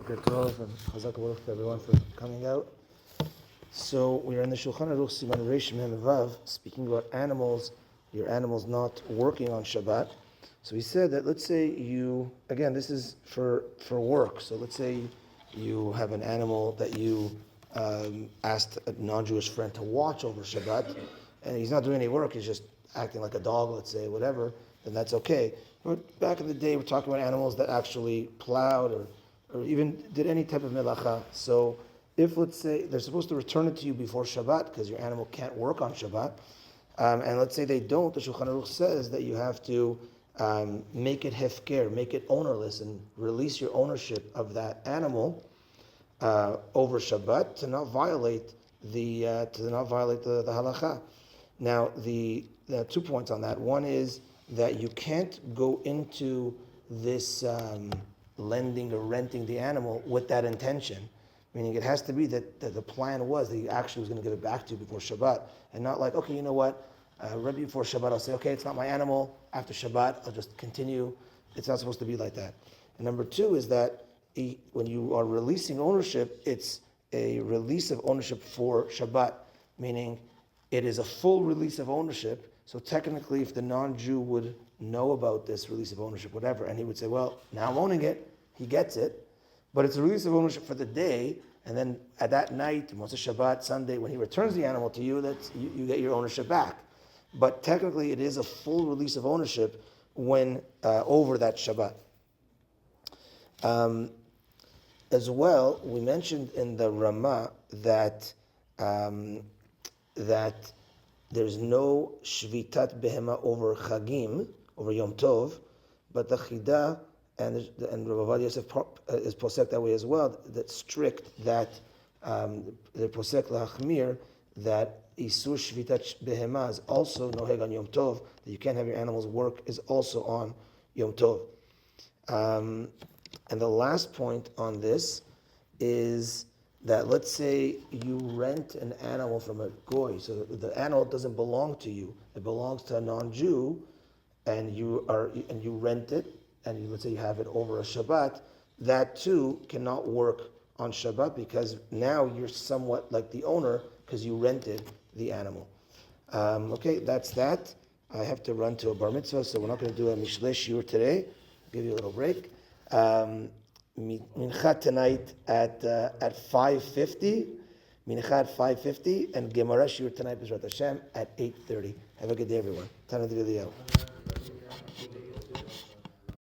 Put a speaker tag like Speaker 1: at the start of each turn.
Speaker 1: Boker Tov and Chazak Baruch to everyone for coming out. So we are in the Shulchan Aruch Siman Reish Mem Vav, speaking about animals, your animals not working on Shabbat. So he said that let's say you, again, this is for work. So let's say you have an animal that you asked a non-Jewish friend to watch over Shabbat, and he's not doing any work, he's just acting like a dog, let's say, whatever, then that's okay. But back in the day, we're talking about animals that actually plowed or even did any type of melacha. So if, let's say, they're supposed to return it to you before Shabbat because your animal can't work on Shabbat, and let's say they don't, the Shulchan Aruch says that you have to make it Hefker, make it ownerless, and release your ownership of that animal over Shabbat to not violate the halacha. Now, there are 2 points on that. One is that you can't go into this lending or renting the animal with that intention. Meaning it has to be that the plan was that he actually was going to give it back to you before Shabbat, and not like, okay, you know what, right before Shabbat I'll say, okay, it's not my animal. After Shabbat I'll just continue. It's not supposed to be like that. And number 2 is that when you are releasing ownership, it's a release of ownership for Shabbat, meaning it is a full release of ownership. So technically, if the non-Jew would know about this release of ownership, whatever, and he would say, well, now I'm owning it, he gets it, but it's a release of ownership for the day, and then at that night, Motzei Shabbat, Sunday, when he returns the animal to you, you get your ownership back. But technically, it is a full release of ownership when over that Shabbat. As well, we mentioned in the Ramah that there's no shvitat behema over Chagim, over Yom Tov, but the Chida and Rav Avad Yosef is posek that way as well. That's strict that the posek lachmir that isur shvitat behema is also noheg on Yom Tov. That you can't have your animals work is also on Yom Tov. And the last point on this is that let's say you rent an animal from a goy, so the animal doesn't belong to you; it belongs to a non-Jew, and you rent it, and let's say you have it over a Shabbat. That too cannot work on Shabbat because now you're somewhat like the owner because you rented the animal. Okay, that's that. I have to run to a bar mitzvah, so we're not going to do a mishlei shiur today. I'll give you a little break. Mincha tonight at 5:50. Mincha at 5:50, and Gemara shiur tonight B'ezrat Hashem at 8:30. Have a good day, everyone. Tana D'Viliyahu.